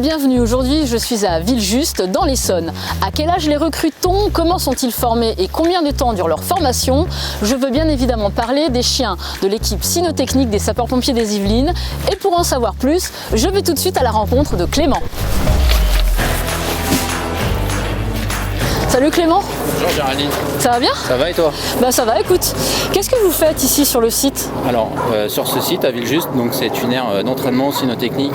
bienvenue. Aujourd'hui, je suis à Villejuste, dans l'Essonne. À quel âge les recrute-t-on? Comment sont-ils formés et combien de temps dure leur formation? Je veux bien évidemment parler des chiens de l'équipe cynotechnique des sapeurs-pompiers des Yvelines. Et pour en savoir plus, je vais tout de suite à la rencontre de Clément. Salut Clément. Bonjour Géraldine. Ça va bien? Ça va et toi? Bah ça va, écoute. Qu'est-ce que vous faites ici sur le site? Alors sur ce site à Villejuste, donc c'est une aire d'entraînement cynotechnique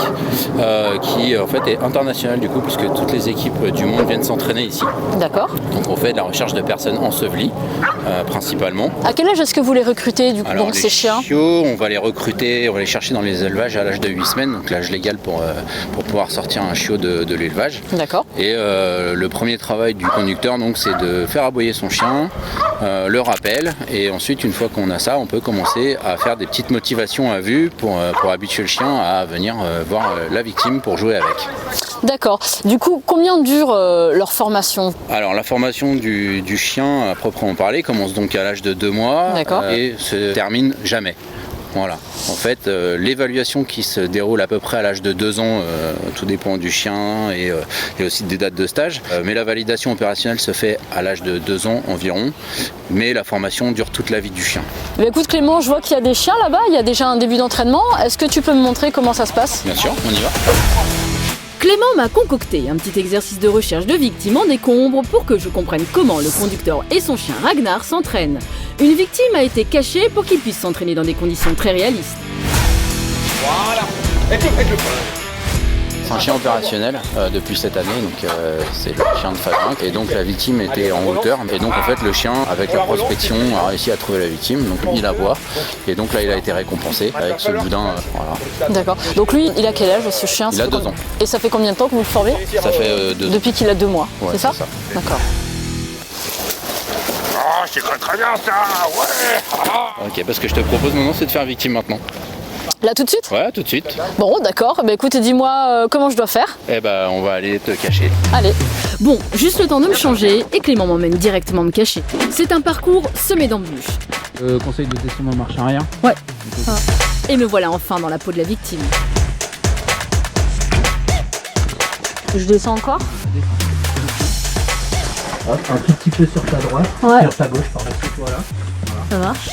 qui en fait est internationale du coup, puisque toutes les équipes du monde viennent s'entraîner ici. D'accord. Donc on fait de la recherche de personnes ensevelies principalement. À quel âge est-ce que vous les recrutez du coup? Alors donc, les ces chiens chiots, on va les recruter, on va les chercher dans les élevages à l'âge de 8 semaines, donc l'âge légal pour pouvoir sortir un chiot de l'élevage. D'accord. Et le premier travail du conducteur, donc, c'est de faire aboyer son chien, le rappel, et ensuite une fois qu'on a ça, on peut commencer à faire des petites motivations à vue pour habituer le chien à venir voir la victime pour jouer avec. D'accord. Du coup, combien dure leur formation? Alors la formation du chien à proprement parler commence donc à l'âge de 2 mois et se termine jamais. Voilà. En fait, l'évaluation qui se déroule à peu près à l'âge de 2 ans, tout dépend du chien et aussi des dates de stage. Mais la validation opérationnelle se fait à l'âge de 2 ans environ. Mais la formation dure toute la vie du chien. Mais écoute Clément, je vois qu'il y a des chiens là-bas, il y a déjà un début d'entraînement. Est-ce que tu peux me montrer comment ça se passe? Bien sûr, on y va. Clément m'a concocté un petit exercice de recherche de victimes en décombres pour que je comprenne comment le conducteur et son chien Ragnar s'entraînent. Une victime a été cachée pour qu'il puisse s'entraîner dans des conditions très réalistes. Voilà. C'est un chien opérationnel depuis cette année, donc c'est le chien de Fabrique. Et donc la victime était en hauteur. Et donc en fait le chien, avec la prospection, a réussi à trouver la victime. Donc il la voit. Et donc là il a été récompensé avec ce boudin. Voilà. D'accord. Donc lui, il a quel âge ce chien? Il a 2 ans. Et ça fait combien de temps que vous le formez? Ça fait 2 ans. Depuis qu'il a 2 mois, Ouais, c'est ça? D'accord. Oh, c'est très bien ça, ouais. Ok, parce que je te propose maintenant, c'est de faire victime maintenant. Là tout de suite? Ouais, tout de suite. Bon, d'accord. Bah écoute, dis-moi comment je dois faire. Eh ben, on va aller te cacher. Allez. Bon, juste le temps de me changer et Clément m'emmène directement me cacher. C'est un parcours semé d'embûches. Conseil de tester ma marche arrière. Ouais. Et me voilà enfin dans la peau de la victime. Je descends encore? Un tout petit peu sur ta droite, sur ta gauche, pardon. Voilà. Ça marche.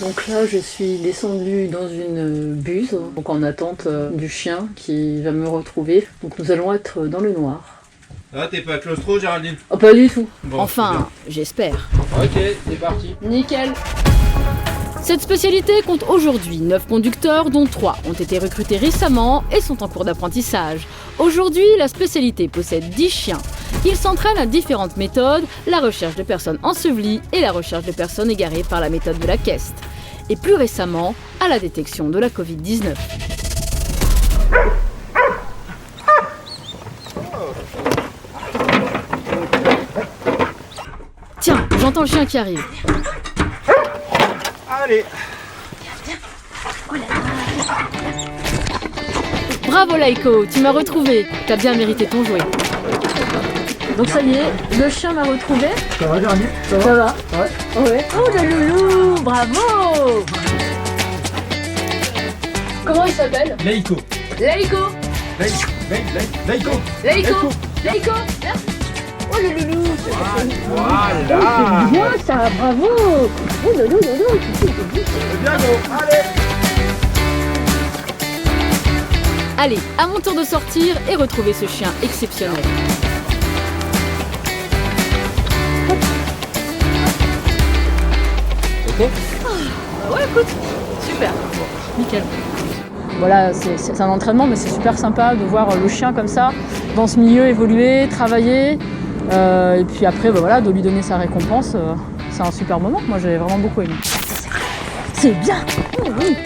Donc là, je suis descendue dans une buse, donc en attente du chien qui va me retrouver. Donc nous allons être dans le noir. Ah, t'es pas claustro, Géraldine? Oh, pas du tout. Bon, Enfin, j'espère. ok, c'est parti. Nickel. Cette spécialité compte aujourd'hui 9 conducteurs, dont 3 ont été recrutés récemment et sont en cours d'apprentissage. Aujourd'hui, la spécialité possède 10 chiens. Ils s'entraînent à différentes méthodes, la recherche de personnes ensevelies et la recherche de personnes égarées par la méthode de la Kest. Et plus récemment, à la détection de la Covid-19. Tiens, j'entends le chien qui arrive. Allez. Bravo Laïko, tu m'as retrouvé. T'as bien mérité ton jouet. Donc ça y est, le chien m'a retrouvé. Ça va, Géraldine? Ça va? Ouais. Ouais. Oh le loulou, bravo. Comment il s'appelle? Laïko. Laïko. Laïko. Laïko. Laïko. Merci. Oh le loulou. Voilà. Bien ça, bravo. Oh le loulou. C'est bien gros. Allez. Allez, à mon tour de sortir et retrouver ce chien exceptionnel. Ok. Ouais, écoute, super. Nickel. Voilà, c'est un entraînement, mais c'est super sympa de voir le chien comme ça, dans ce milieu évoluer, travailler. Et puis après, bah voilà, de lui donner sa récompense, c'est un super moment. Moi, j'ai vraiment beaucoup aimé. C'est bien. Oui.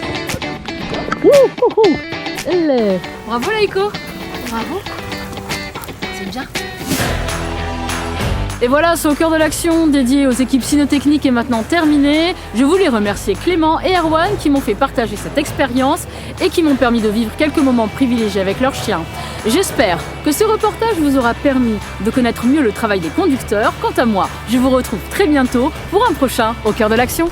Bravo Laïko. Bravo. C'est bien. Et voilà, ce Au cœur de l'action dédié aux équipes cynotechniques est maintenant terminé. Je voulais remercier Clément et Erwan qui m'ont fait partager cette expérience et qui m'ont permis de vivre quelques moments privilégiés avec leurs chiens. J'espère que ce reportage vous aura permis de connaître mieux le travail des conducteurs. Quant à moi, je vous retrouve très bientôt pour un prochain Au cœur de l'action.